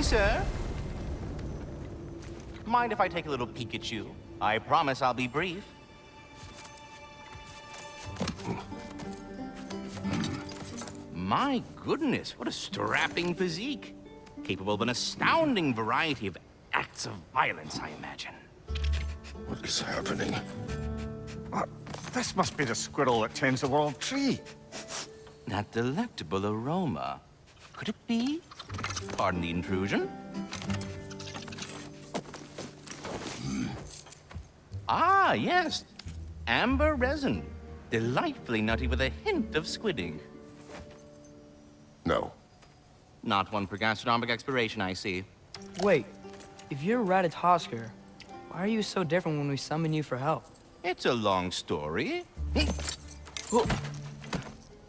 sir. Mind if I take a little peek at you? I promise I'll be brief. My goodness, what a strapping physique. Capable of an astounding variety of acts of violence, I imagine. What is happening? This must be the squirrel that tends the world tree. That delectable aroma. Could it be? Pardon the intrusion. Ah, yes. Amber resin. Delightfully nutty with a hint of squidding. No. Not one for gastronomic exploration, I see. Wait, if you're Ratatoskr, why are you so different when we summon you for help? It's a long story.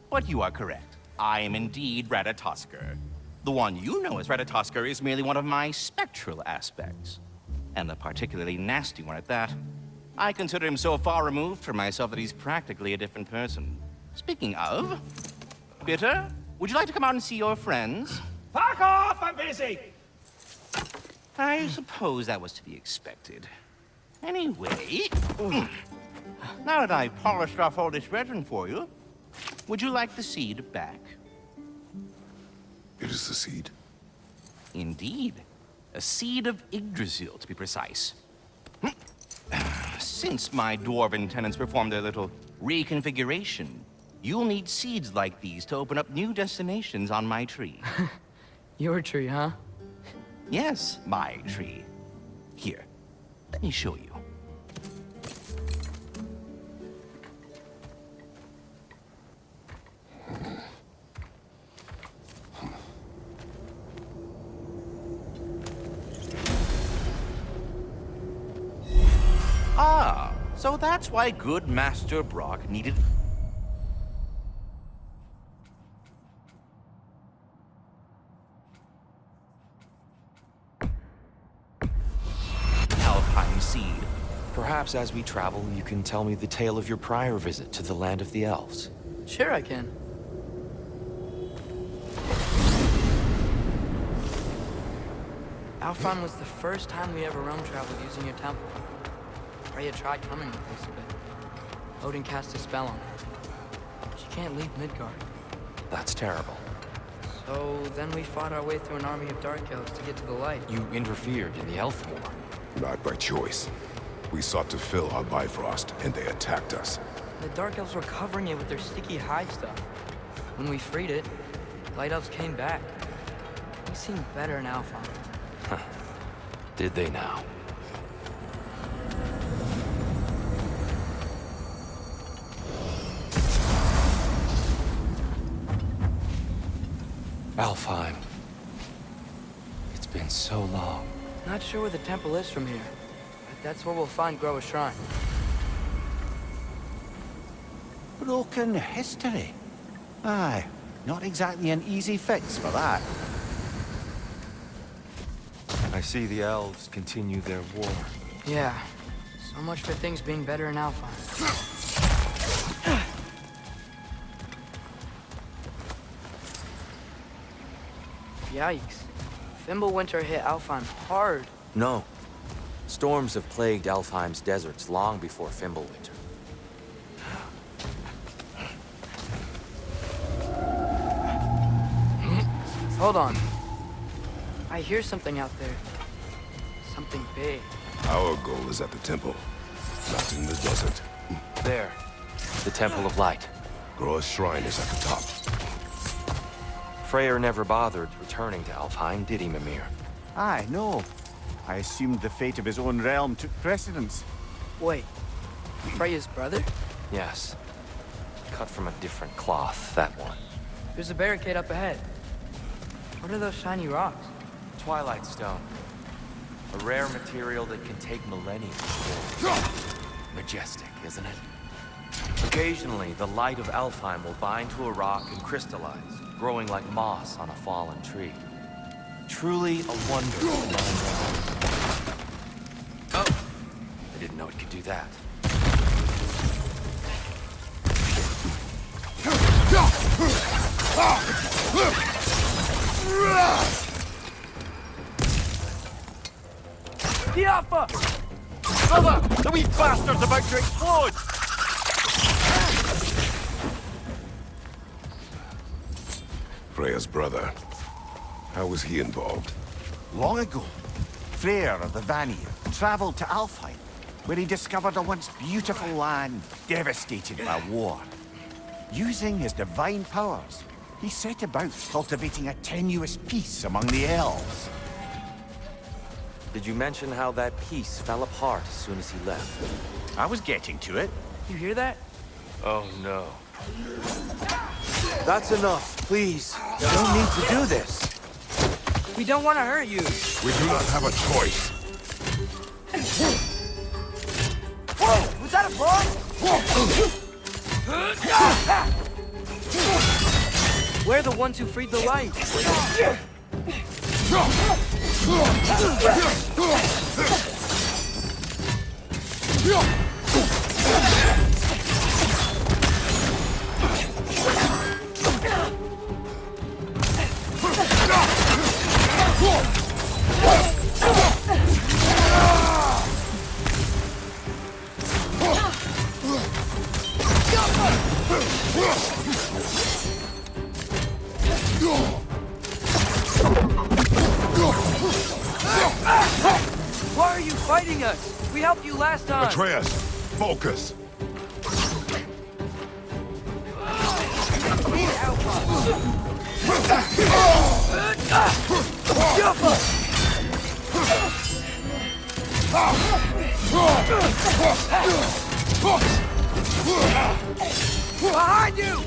But you are correct. I am indeed Ratatoskr. The one you know as Ratatoskr is merely one of my spectral aspects. And a particularly nasty one at that. I consider him so far removed from myself that he's practically a different person. Speaking of, Bitter, would you like to come out and see your friends? Fuck off! I'm busy! I suppose that was to be expected. Anyway, now that I've polished off all this resin for you, would you like the seed back? It is the seed. Indeed. A seed of Yggdrasil, to be precise. Since my dwarven tenants performed their little reconfiguration, you'll need seeds like these to open up new destinations on my tree. Your tree, huh? Yes, my tree. Here, let me show you. Ah, so that's why good Master Brok needed... Alpine seed. Perhaps as we travel, you can tell me the tale of your prior visit to the land of the elves. Sure I can. Alfheim was the first time we ever roam traveled using your temple. Freyja tried coming with us, but Odin cast a spell on her. She can't leave Midgard. That's terrible. So then we fought our way through an army of Dark Elves to get to the light. You interfered in the elf war. Not by choice. We sought to fill our Bifrost, and they attacked us. The Dark Elves were covering it with their sticky hide stuff. When we freed it, Light Elves came back. We seemed better in Alfheim. Did they now? Alfheim. It's been so long. Not sure where the temple is from here, but that's where we'll find Groa's shrine. Broken history. Aye, not exactly an easy fix for that. I see the elves continue their war. Yeah, so much for things being better in Alfheim. Yikes. Fimbulwinter hit Alfheim hard. No. Storms have plagued Alfheim's deserts long before Fimbulwinter. Hold on. I hear something out there. Something big. Our goal is at the temple, not in the desert. There. The Temple of Light. Groa's shrine is at the top. Freyr never bothered returning to Alfheim, did he, Mímir? Aye, no. I assumed the fate of his own realm took precedence. Wait, Freyja's brother? Yes. Cut from a different cloth, that one. There's a barricade up ahead. What are those shiny rocks? Twilight Stone. A rare material that can take millennia to form. Majestic, isn't it? Occasionally, the light of Alfheim will bind to a rock and crystallize, growing like moss on a fallen tree. Truly a wonder of the mind. Oh! I didn't know it could do that. Diafa! Brother! The wee bastard's about to explode! Freyja's brother. How was he involved? Long ago, Freyr of the Vanir traveled to Alfheim, where he discovered a once beautiful land devastated by war. Using his divine powers, he set about cultivating a tenuous peace among the elves. Did you mention how that peace fell apart as soon as he left? I was getting to it. You hear that? Oh no. That's enough, please. You don't need to do this. We don't want to hurt you. We do not have a choice. Whoa! Was that a bug? We're the ones who freed the light. Why are you fighting us? We helped you last time. Atreus, focus. Behind you!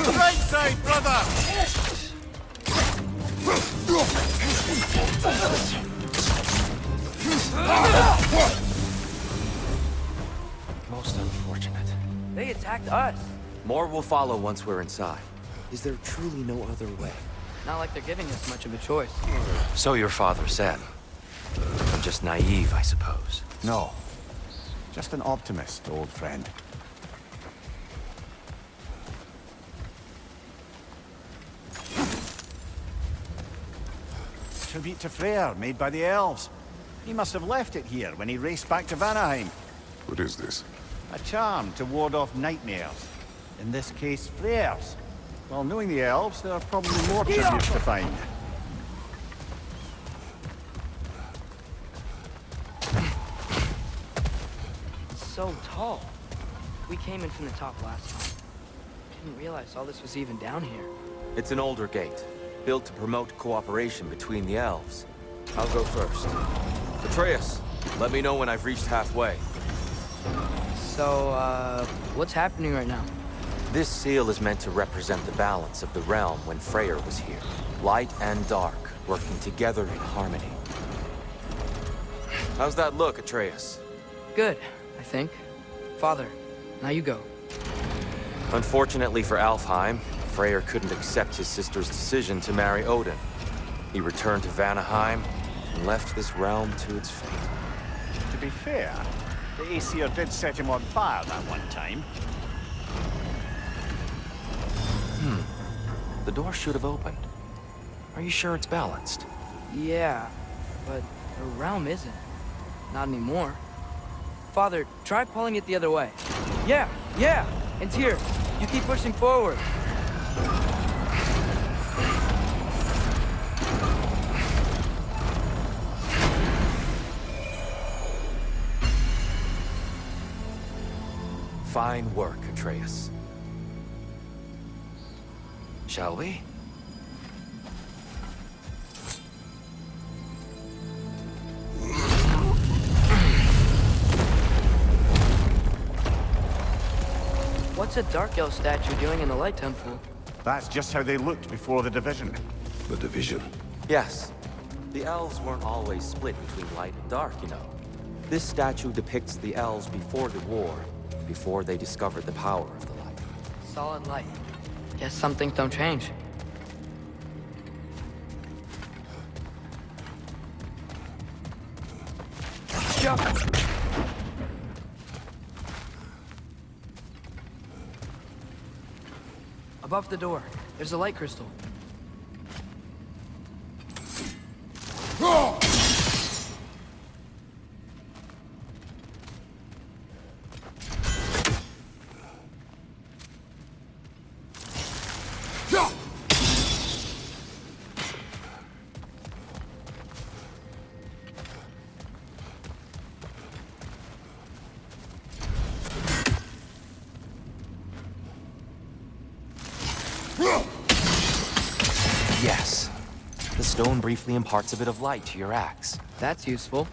Right side, brother! Most unfortunate. They attacked us. More will follow once we're inside. Is there truly no other way? Not like they're giving us much of a choice. So your father said. I'm just naive, I suppose. No. Just an optimist, old friend. Tribute to Freyr, made by the elves. He must have left it here when he raced back to Vanaheim. What is this? A charm to ward off nightmares. In this case, Freyr's. Well, knowing the elves, there are probably more tributes to find. So tall. We came in from the top last time. Didn't realize all this was even down here. It's an older gate, built to promote cooperation between the elves. I'll go first. Atreus, let me know when I've reached halfway. So, what's happening right now? This seal is meant to represent the balance of the realm when Freyja was here. Light and dark, working together in harmony. How's that look, Atreus? Good, I think. Father, now you go. Unfortunately for Alfheim, Freyr couldn't accept his sister's decision to marry Odin. He returned to Vanaheim and left this realm to its fate. To be fair, the Aesir did set him on fire that one time. The door should have opened. Are you sure it's balanced? Yeah, but the realm isn't. Not anymore. Father, try pulling it the other way. Yeah, it's here. You keep pushing forward. Fine work, Atreus. Shall we? What's a Dark Elf statue doing in the Light Temple? That's just how they looked before the division. The division. Yes. The elves weren't always split between light and dark, you know. This statue depicts the elves before the war, before they discovered the power of the light. Solid light. Guess some things don't change. Jump! Above the door, there's a light crystal. Yes. The stone briefly imparts a bit of light to your axe. That's useful.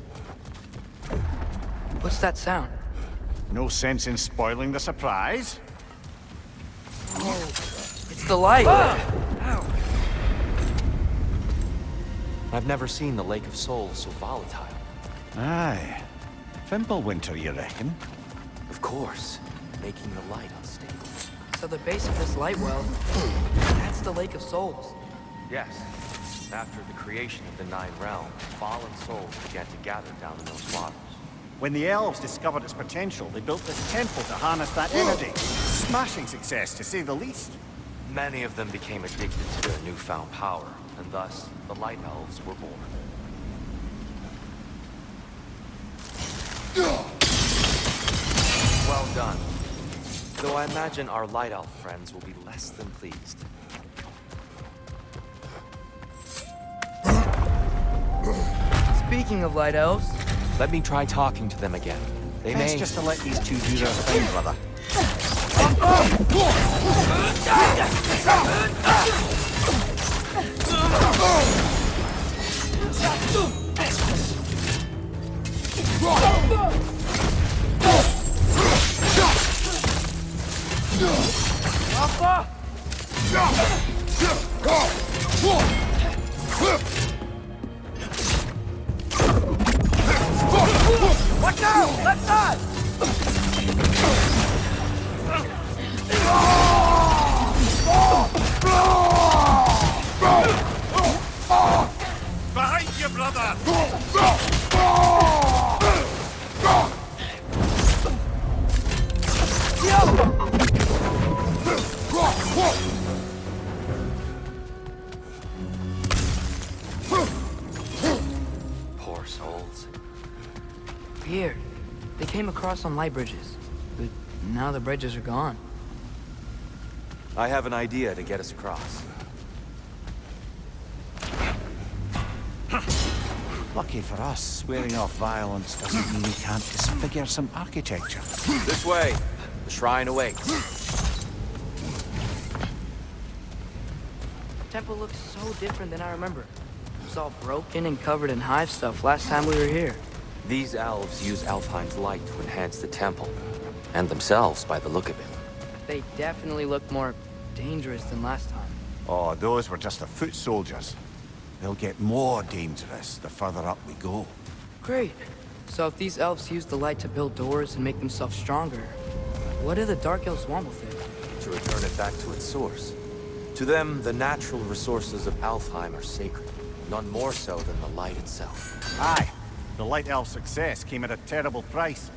What's that sound? No sense in spoiling the surprise. It's the light! Ow! I've never seen the Lake of Souls so volatile. Aye. Fimbulwinter, you reckon? Of course, making the light unstable. So the base of this light well, that's the Lake of Souls. Yes. After the creation of the Nine Realms, fallen souls began to gather down in those waters. When the elves discovered its potential, they built this temple to harness that energy. Smashing success, to say the least. Many of them became addicted to their newfound power, and thus, the Light Elves were born. Well done. Though I imagine our Light Elf friends will be less than pleased. Speaking of light elves, Let me try talking to them again. They Best may... just to let these two do their thing, brother. watch out! Left side! Behind you, brother! Poor souls. Weird. They came across on light bridges, but now the bridges are gone. I have an idea to get us across. Lucky for us, swearing off violence doesn't mean we can't disfigure some architecture. This way. The shrine awaits. The temple looks so different than I remember. It was all broken and covered in hive stuff last time we were here. These elves use Alfheim's light to enhance the temple. And themselves, by the look of it. They definitely look more dangerous than last time. Oh, those were just the foot soldiers. They'll get more dangerous the further up we go. Great. So if these elves use the light to build doors and make themselves stronger, what do the Dark Elves want with it? To return it back to its source. To them, the natural resources of Alfheim are sacred. None more so than the light itself. Aye, the Light Elf success came at a terrible price.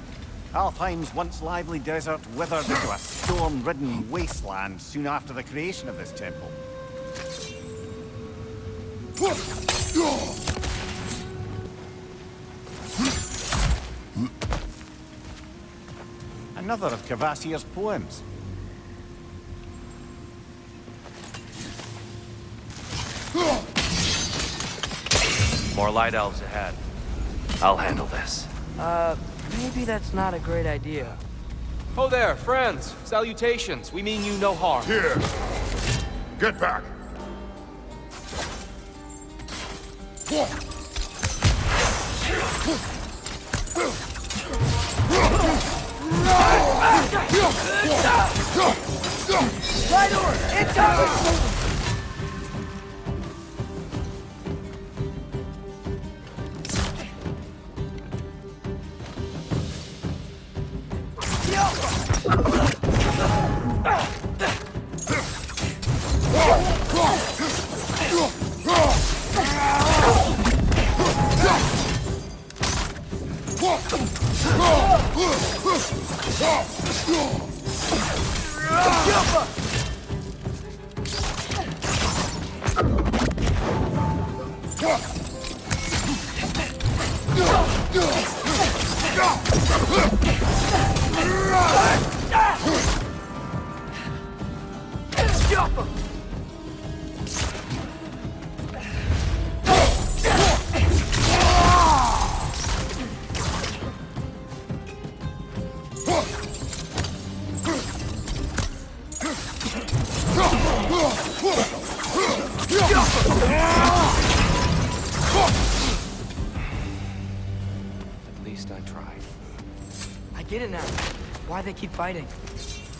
Alfheim's once lively desert withered into a storm-ridden wasteland soon after the creation of this temple. Another of Kvasir's poems. More light elves ahead. I'll handle this. Maybe that's not a great idea. Oh there, friends. Salutations. We mean you no harm. Here! Get back! At least I tried. I get it now. Why they keep fighting.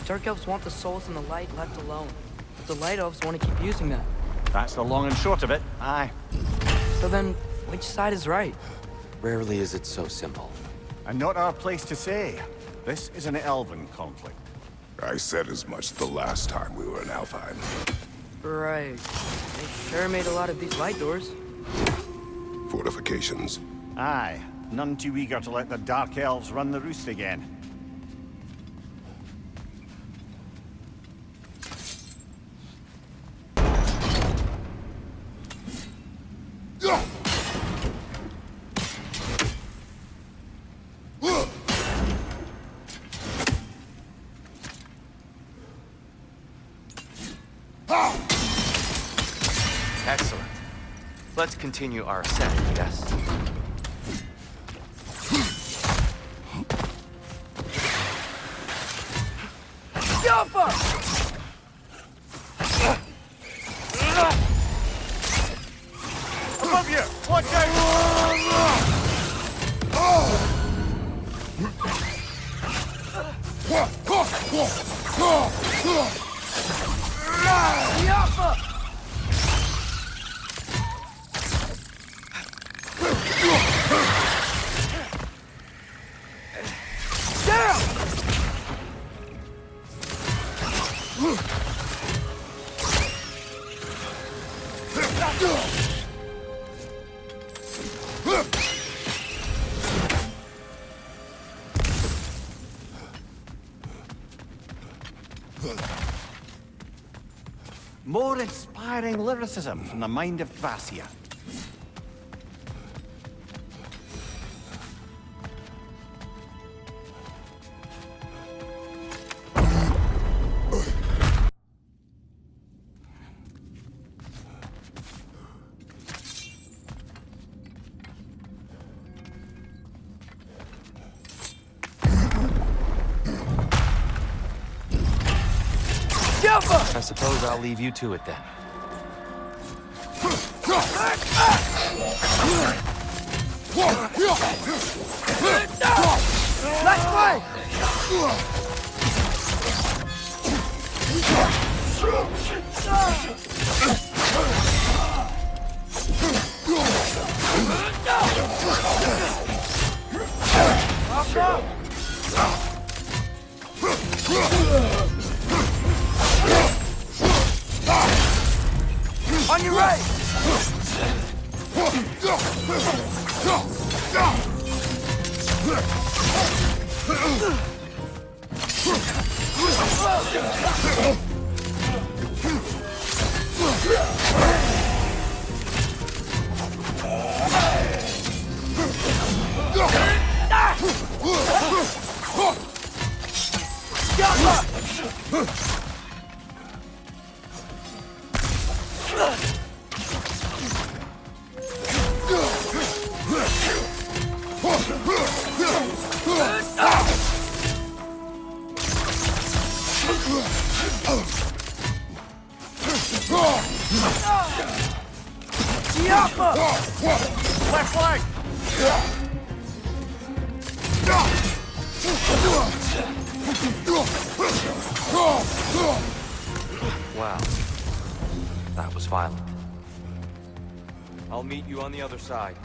Dark elves want the souls in the light left alone. The light elves want to keep using them. That's the long and short of it. Aye. So then, which side is right? Rarely is it so simple. And not our place to say. This is an elven conflict. I said as much the last time we were in Alfheim. Right. They sure made a lot of these light doors. Fortifications. Aye. None too eager to let the Dark Elves run the roost again. Excellent. Let's continue our ascent, yes? Above you! Watch out! More inspiring lyricism from the mind of Gracia. I suppose I'll leave you to it then. Let's play! On your right! Left flank! Wow. That was violent. I'll meet you on the other side.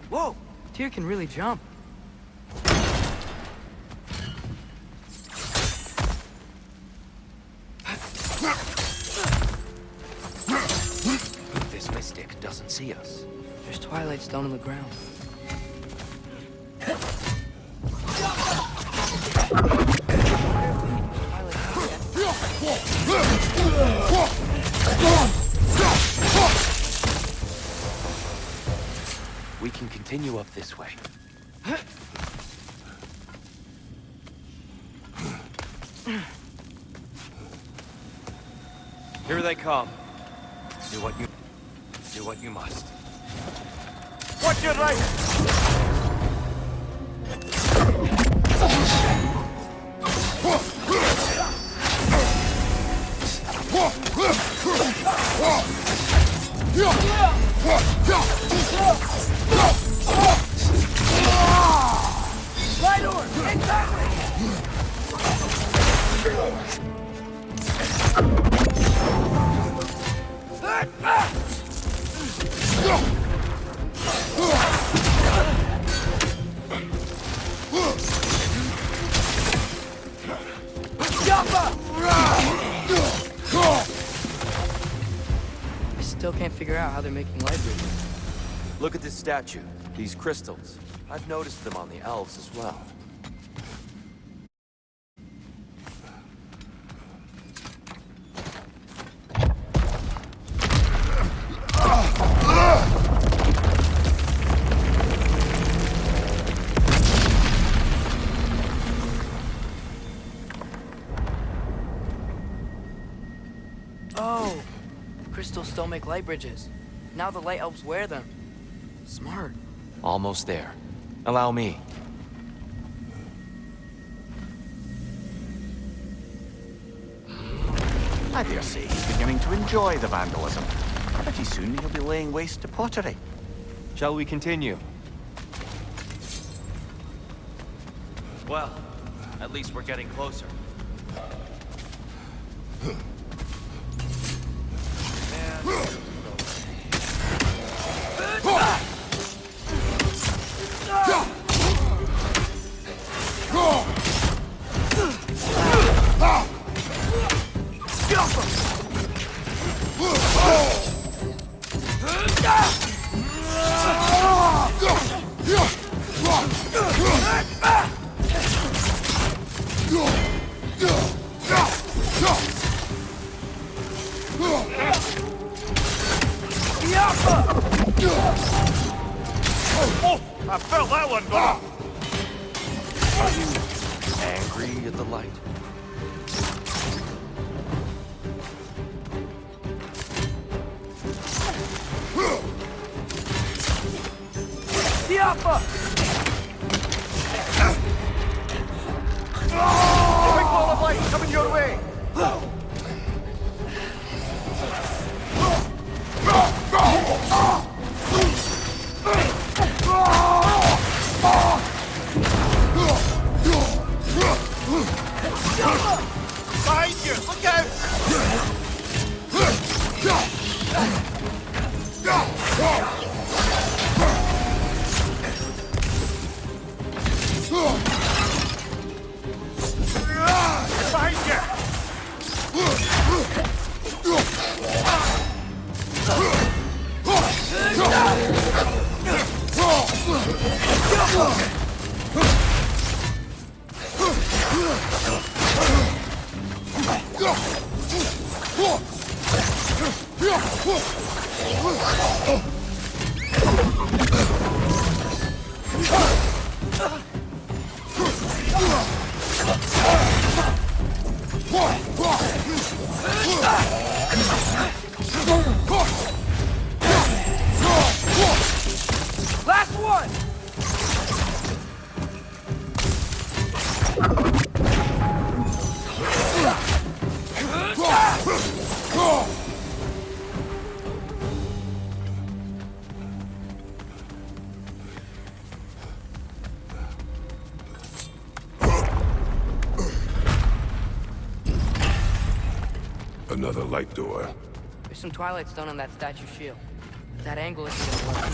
Whoa! Tyr can really jump. This mystic doesn't see us. There's twilight stone on the ground. We can continue up this way. Here they come. Do what you must. Watch your right! I still can't figure out how they're making light bridges. Look at this statue, these crystals. I've noticed them on the elves as well. Oh, the crystals still make light bridges. Now the light elves wear them. Smart. Almost there. Allow me. I dare say he's beginning to enjoy the vandalism. Pretty soon he'll be laying waste to pottery. Shall we continue? Well, at least we're getting closer. I felt that one go. Are you angry at the light? Big ball of light coming your way. Behind you! Look out! Behind you! Last one! Another light door. There's some twilight stone on that statue's shield. That angle isn't gonna work.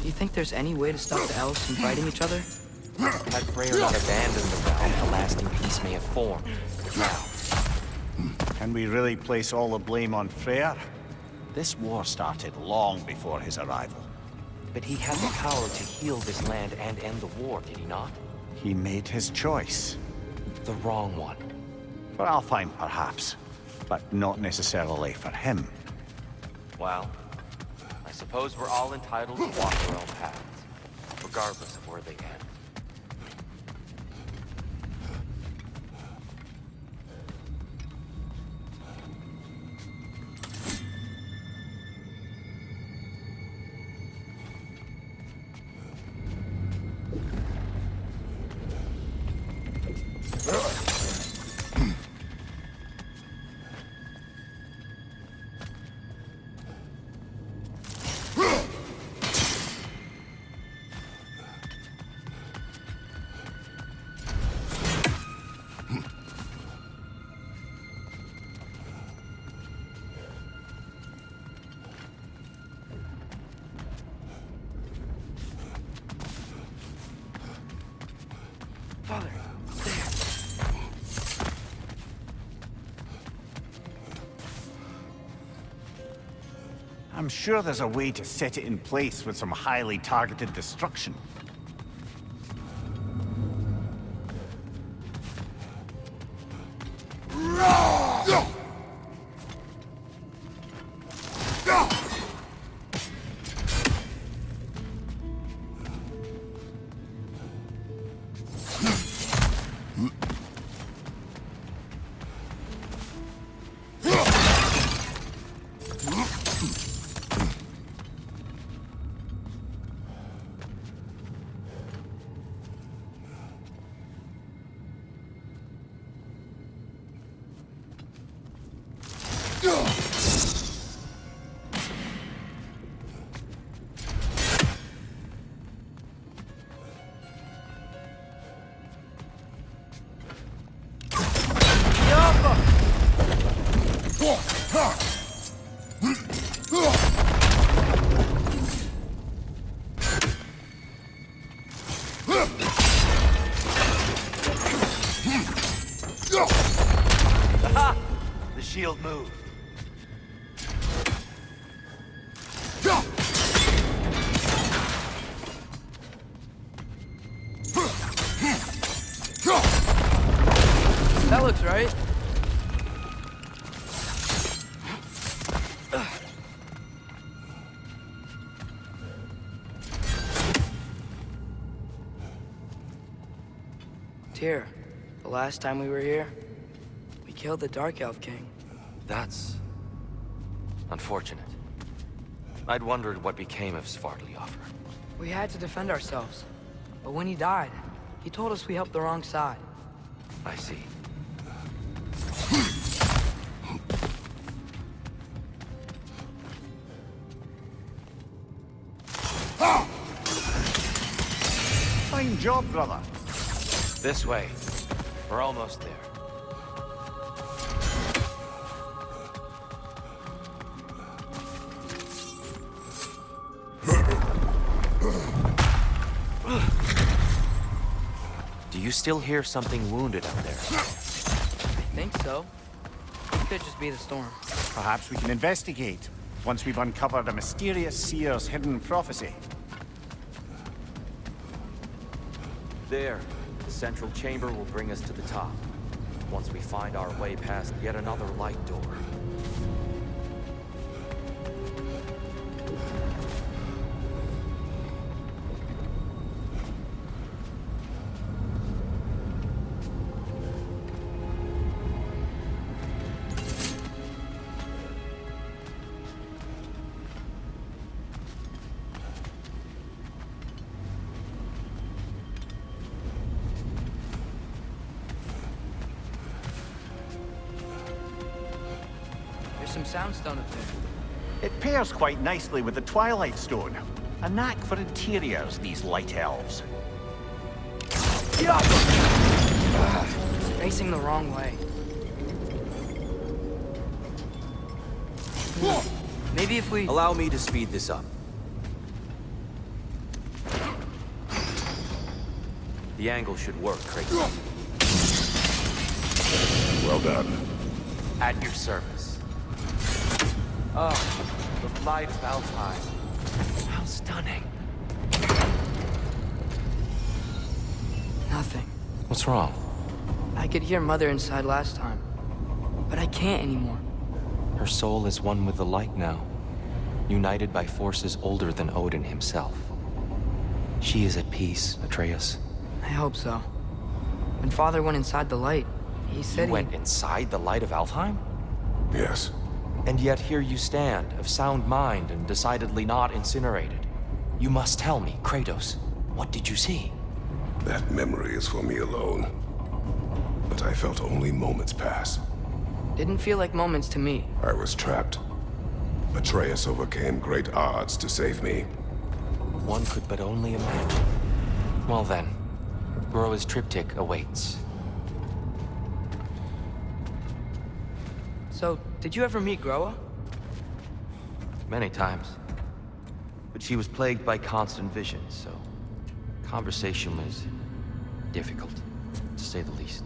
Do you think there's any way to stop the elves from fighting each other? Had Freyja not abandoned the realm, a lasting peace may have formed. Now, Can we really place all the blame on Freyja? This war started long before his arrival. but he had the power to heal this land and end the war, did he not? He made his choice. The wrong one. For Alfheim, perhaps, but not necessarily for him. Well, I suppose we're all entitled to walk our own paths, regardless of where they end. Father, there. I'm sure there's a way to set it in place with some highly targeted destruction. Aha! The shield moved. That looks right. Tyr, the last time we were here, we killed the Dark Elf King. That's unfortunate. I'd wondered what became of Svartalfr. We had to defend ourselves. But when he died, he told us we helped the wrong side. I see. Fine job, brother. This way. We're almost there. Do you still hear something wounded out there? I think so. It could just be the storm. Perhaps we can investigate, once we've uncovered a mysterious seer's hidden prophecy. There. The central chamber will bring us to the top. Once we find our way past yet another light door. Some soundstone up there. It pairs quite nicely with the Twilight Stone. A knack for interiors, these light elves. It's facing the wrong way. Maybe if we... Allow me to speed this up. The angle should work, Kratos. Well done. At your service. Oh, the light of Alfheim. How stunning. Nothing. What's wrong? I could hear Mother inside last time, but I can't anymore. Her soul is one with the light now, united by forces older than Odin himself. She is at peace, Atreus. I hope so. When Father went inside the light, he said You went inside the light of Alfheim? Yes. And yet here you stand, of sound mind and decidedly not incinerated. You must tell me, Kratos, what did you see? That memory is for me alone. But I felt only moments pass. Didn't feel like moments to me. I was trapped. Atreus overcame great odds to save me. One could but only imagine. Well then, Groa's triptych awaits. So, did you ever meet Groa? Many times. But she was plagued by constant visions, so conversation was difficult. to say the least.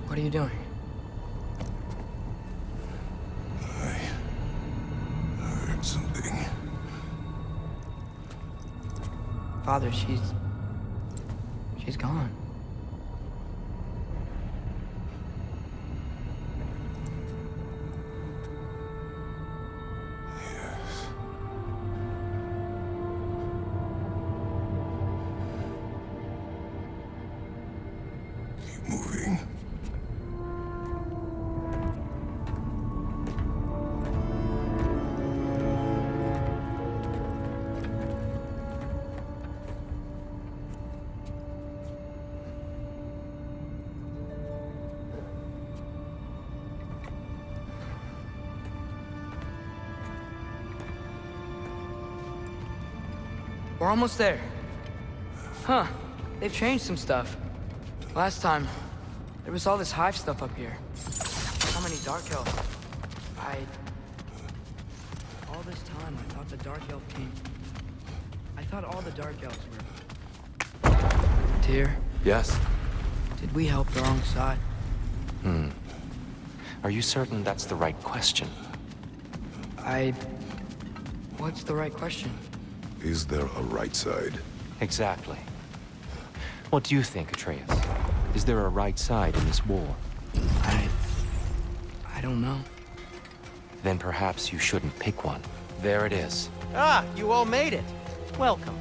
What are you doing? I heard something. Father, she's gone. Yes. Keep moving. We're almost there. Huh. They've changed some stuff. Last time, there was all this hive stuff up here. So many dark elves. All this time, I thought the dark elf came. I thought all the dark elves were... Tyr, Yes? did we help the wrong side? Are you certain that's the right question? What's the right question? Is there a right side? Exactly. What do you think, Atreus? Is there a right side in this war? I don't know. Then perhaps you shouldn't pick one. There it is. Ah, you all made it. Welcome.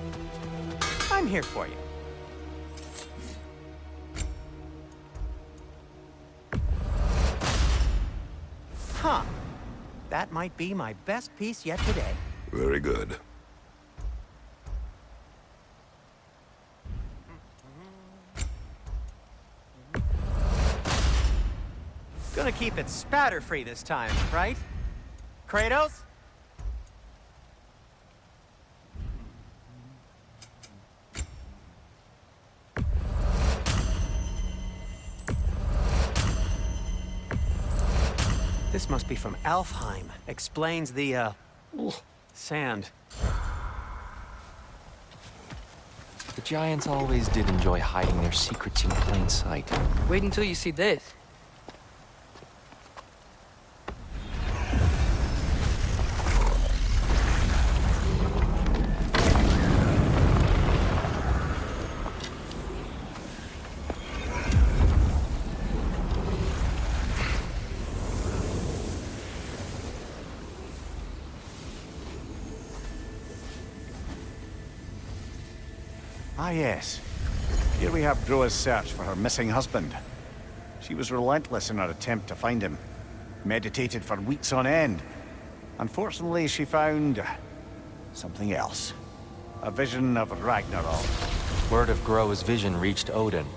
I'm here for you. Huh. That might be my best piece yet today. Very good. Gonna keep it spatter-free this time, right? Kratos? This must be from Alfheim. Explains the, sand. The giants always did enjoy hiding their secrets in plain sight. Wait until you see this. Ah, yes. Here we have Groa's search for her missing husband. She was relentless in her attempt to find him. Meditated for weeks on end. Unfortunately, she found... something else. A vision of Ragnarok. Word of Groa's vision reached Odin.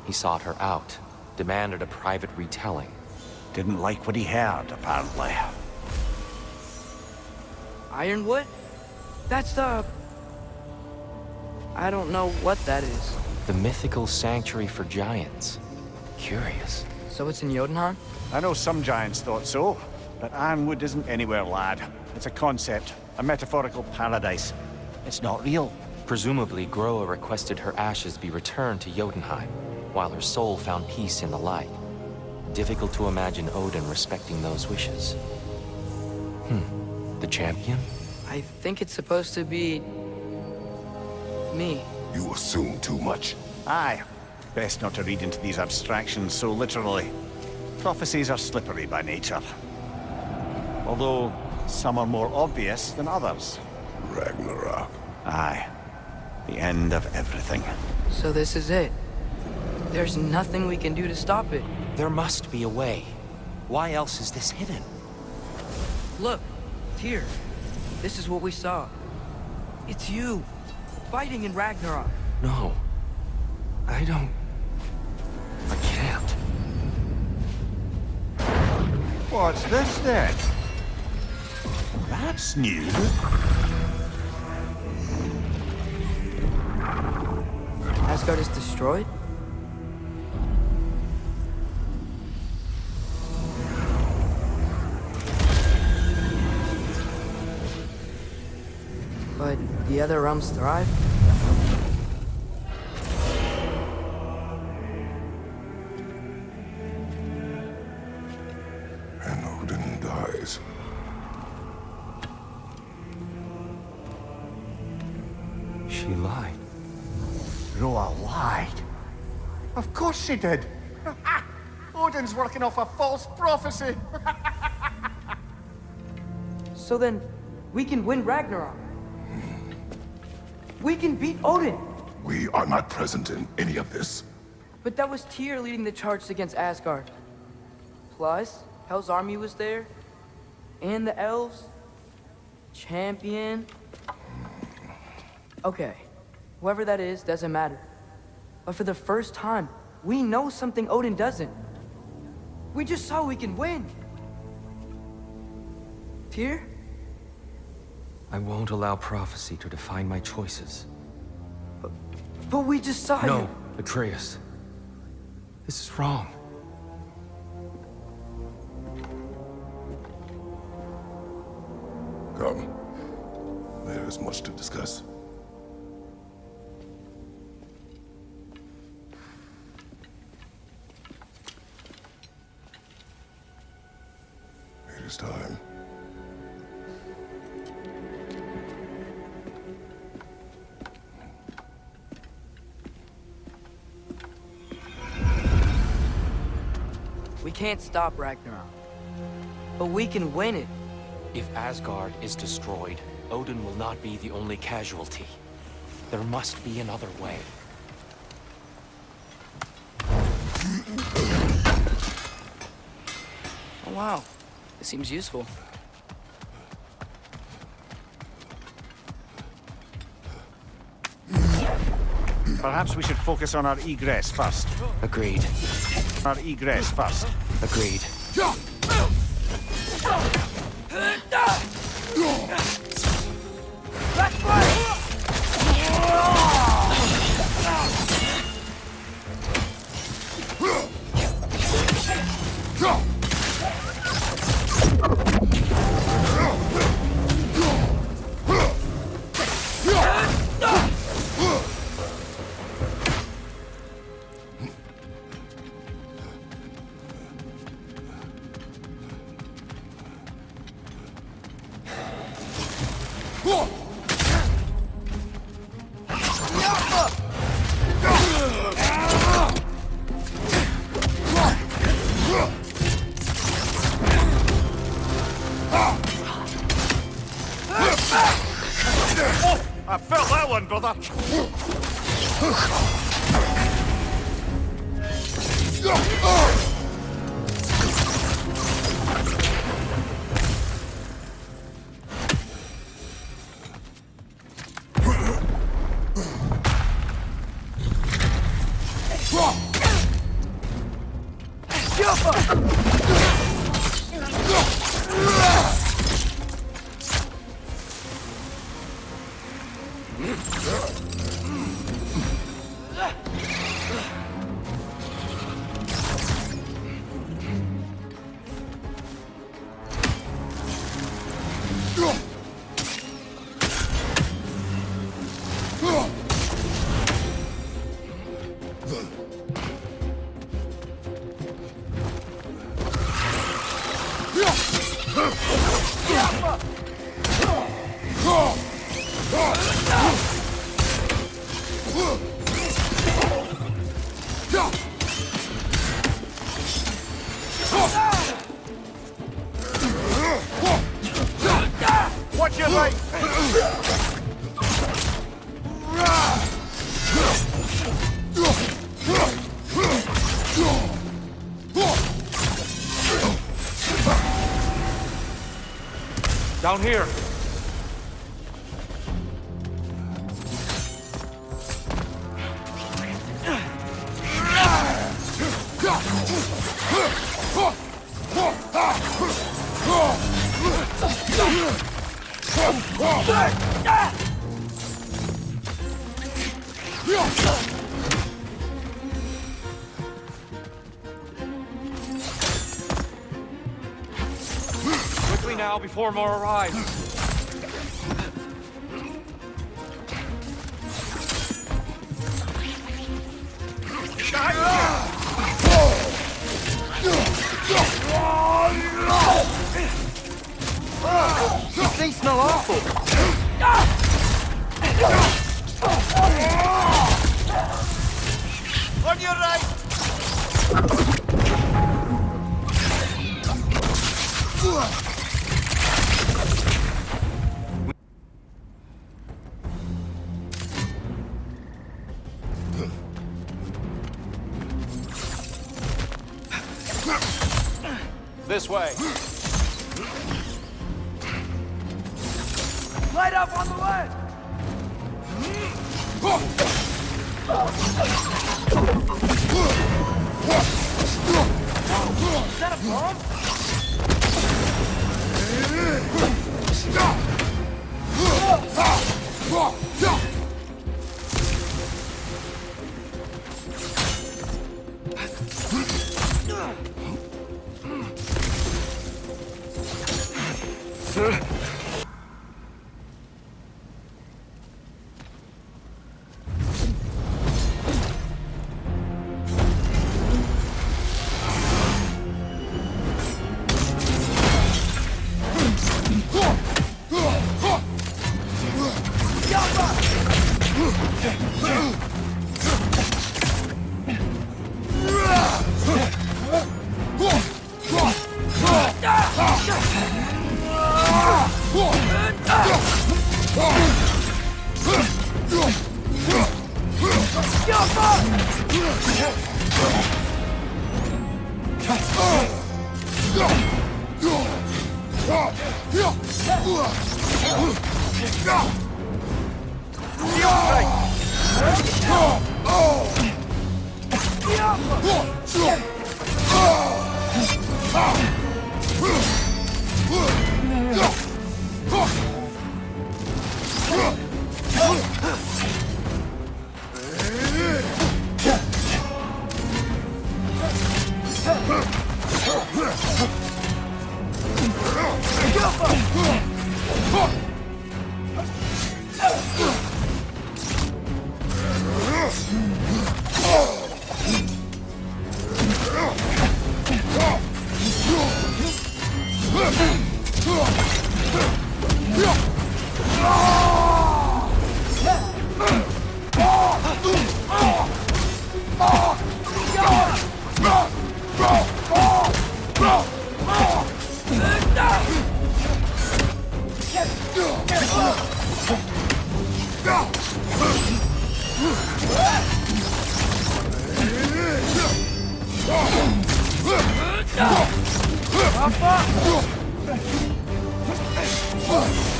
He sought her out, demanded a private retelling. Didn't like what he heard, apparently. Ironwood? That's the... I don't know what that is. The mythical sanctuary for giants. Curious. So it's in Jotunheim? I know some giants thought so, but Ironwood isn't anywhere, lad. It's a concept, a metaphorical paradise. It's not real. Presumably, Groa requested her ashes be returned to Jotunheim, while her soul found peace in the light. Difficult to imagine Odin respecting those wishes. The champion? I think it's supposed to be... me. You assume too much. Aye. Best not to read into these abstractions so literally. Prophecies are slippery by nature. Although, some are more obvious than others. Ragnarok. Aye. The end of everything. So this is it. There's nothing we can do to stop it. There must be a way. Why else is this hidden? Look, Tyr. This is what we saw. It's you, fighting in Ragnarok. No. I can't. What's this then? That's new. Asgard is destroyed? But the other realms thrive? And Odin dies. She lied. Groa lied. Of course she did. Odin's working off a false prophecy. So then, we can win Ragnarok. We can beat Odin. We are not present in any of this. But that was Tyr leading the charge against Asgard. Plus, Hell's army was there. And the elves. Champion. Okay. Whoever that is, doesn't matter. But for the first time, we know something Odin doesn't. We just saw we can win. Tyr? I won't allow prophecy to define my choices. But we just saw No, you. Atreus. This is wrong. Come. There is much to discuss. It is time. We can't stop Ragnarok. But we can win it. If Asgard is destroyed, Odin will not be the only casualty. There must be another way. Oh wow. This seems useful. Perhaps we should focus on our egress first. Agreed. Our egress first. Agreed. I felt that one, brother. Watch your light! Down here. Quickly now, before more arrive. They smell awful. On your right. This way. Light up on the left! Is that a bomb?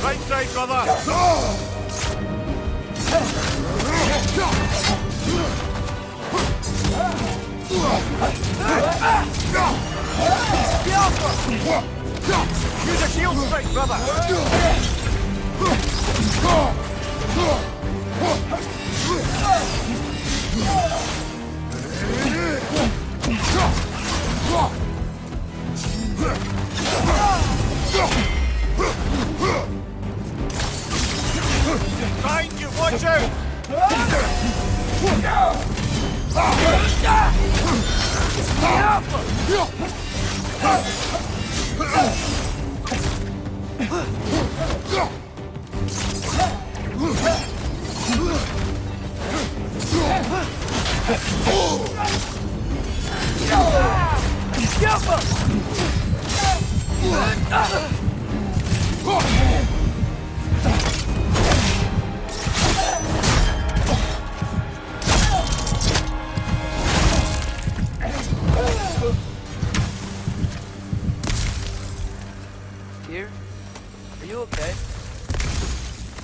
Right side, brother! Use a shield strike, brother! Behind you, watch out!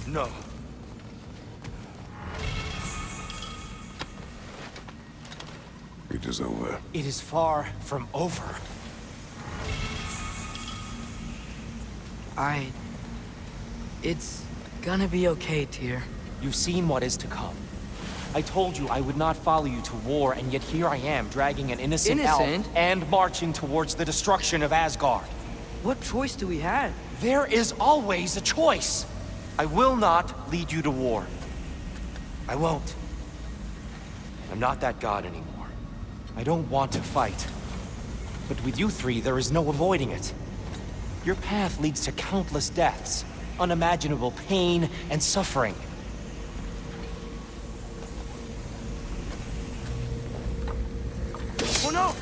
No. It is over. It is far from over. It's gonna be okay, Tyr. You've seen what is to come. I told you I would not follow you to war, and yet here I am, dragging an innocent elf and marching towards the destruction of Asgard. What choice do we have? There is always a choice. I will not lead you to war. I won't. I'm not that god anymore. I don't want to fight. But with you three, there is no avoiding it. Your path leads to countless deaths, unimaginable pain and suffering. Oh no!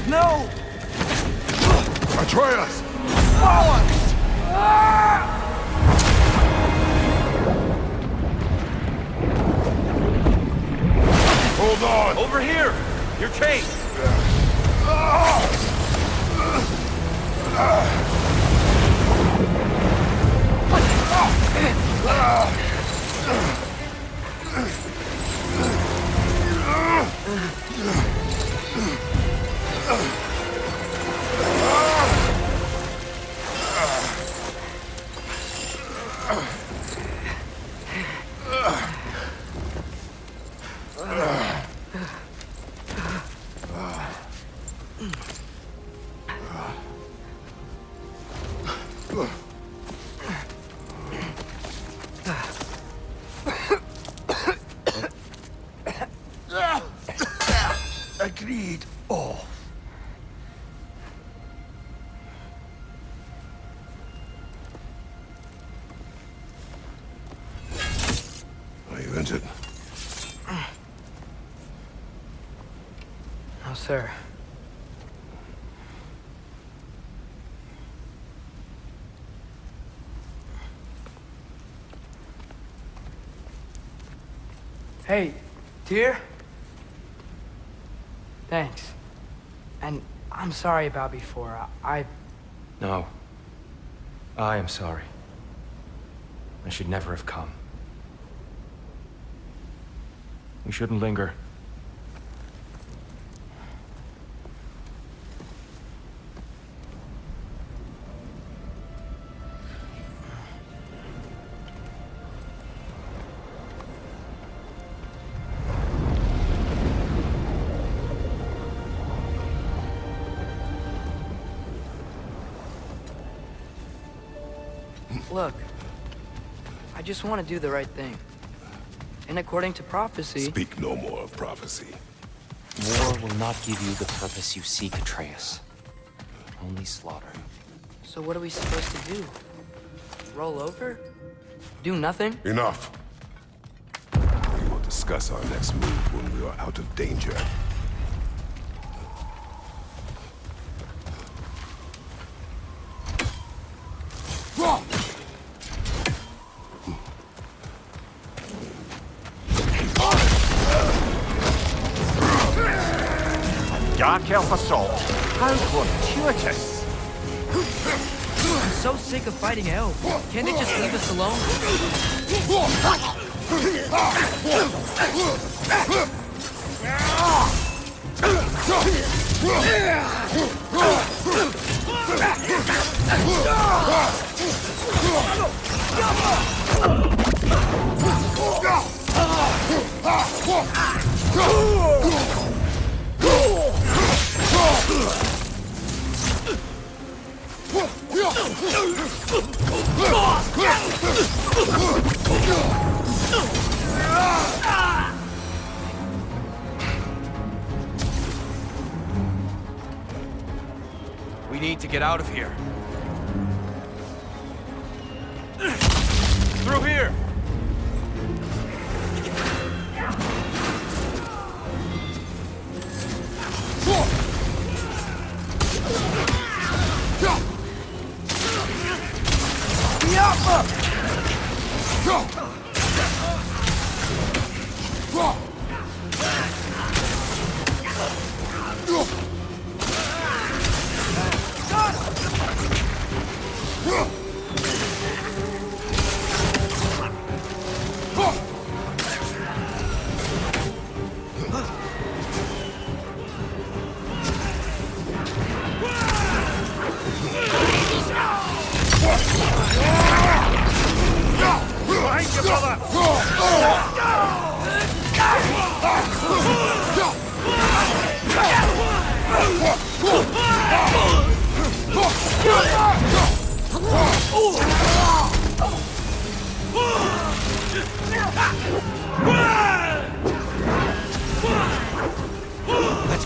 No! Atreus! Hold on! Over here! You're chased! Agreed. Oh. Are you injured? No, sir. Hey, Tyr? Thanks. And I'm sorry about before. No. I am sorry. I should never have come. We shouldn't linger. Look, I just want to do the right thing. And according to prophecy... Speak no more of prophecy. War will not give you the purpose you seek, Atreus. Only slaughter. So what are we supposed to do? Roll over? Do nothing? Enough. We will discuss our next move when we are out of danger. Dark elf assault. How fortuitous. I'm so sick of fighting elves. Can't they just leave us alone? We need to get out of here. Through here!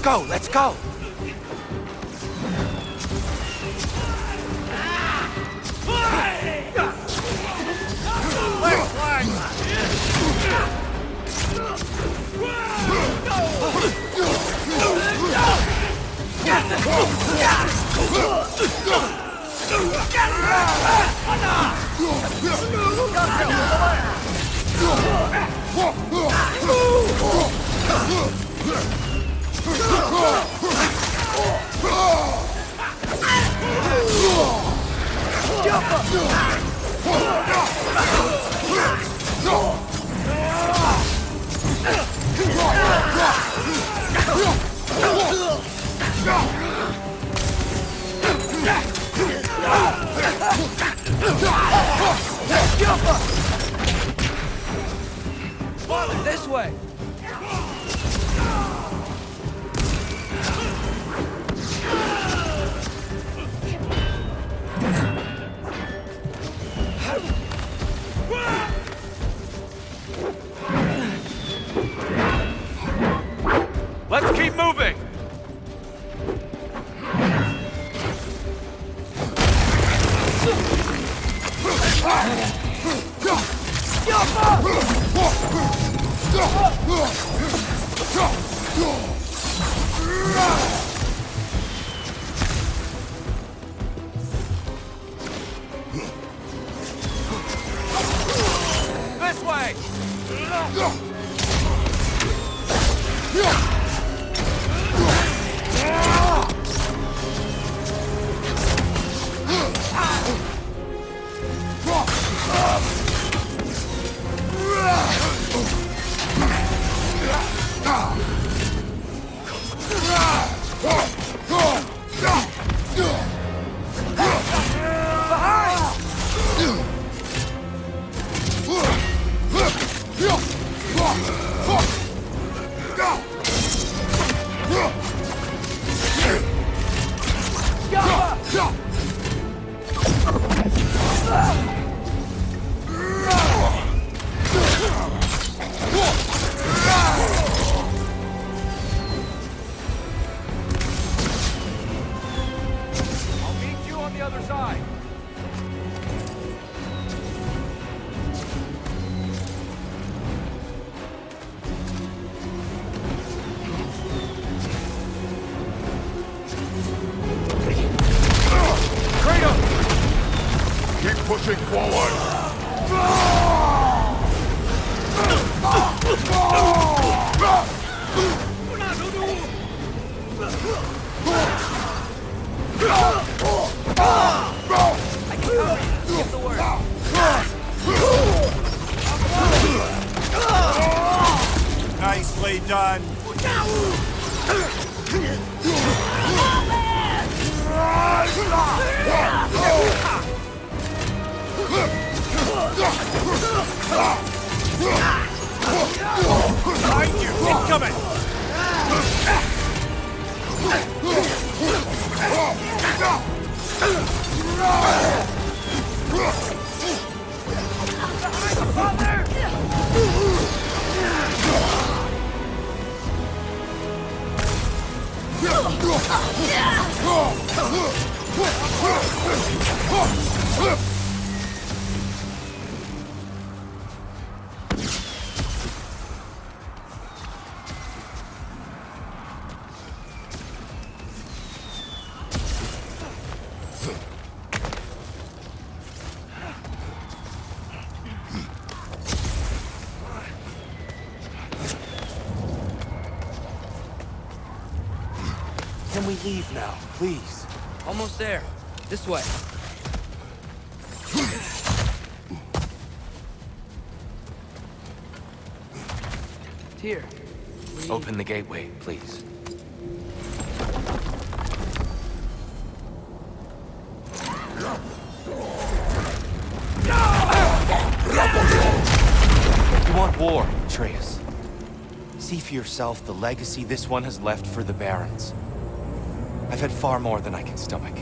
go, let's go! This way! Let's keep moving! This way! Pushing forward! Nicely done! Behind you! Incoming! Can we leave now, please? Almost there. This way. Here. Open the gateway, please. You want war, Atreus. See for yourself the legacy this one has left for the Barons. I've had far more than I can stomach.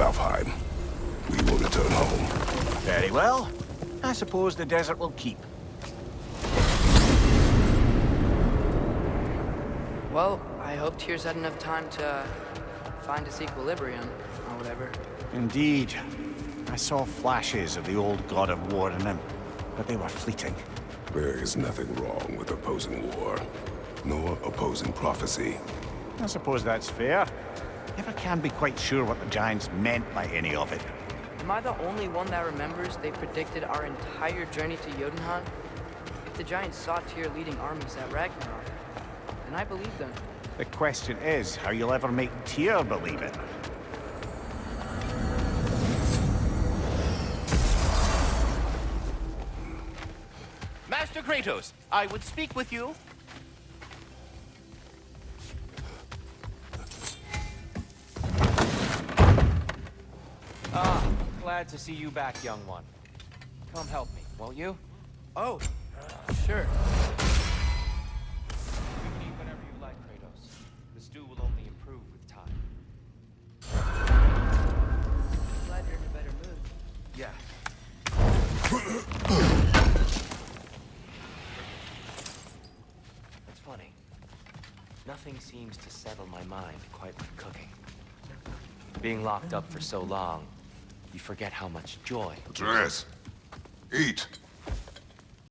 Alfheim. We will return home. Very well. I suppose the desert will keep. Well, I hope Tyr's had enough time to find his equilibrium, or whatever. Indeed. I saw flashes of the old god of war in him, but they were fleeting. There is nothing wrong with opposing war, nor opposing prophecy. I suppose that's fair. Never can be quite sure what the Giants meant by any of it. Am I the only one that remembers they predicted our entire journey to Jotunheim? If the Giants saw Tyr leading armies at Ragnarok, then I believe them. The question is how you'll ever make Tyr believe it. Master Kratos, I would speak with you. Ah, glad to see you back, young one. Come help me, won't you? Oh, sure. You can eat whatever you like, Kratos. The stew will only improve with time. Glad you're in a better mood. Yeah. It's funny. Nothing seems to settle my mind quite like cooking. Being locked up for so long, you forget how much joy. Atreus, eat.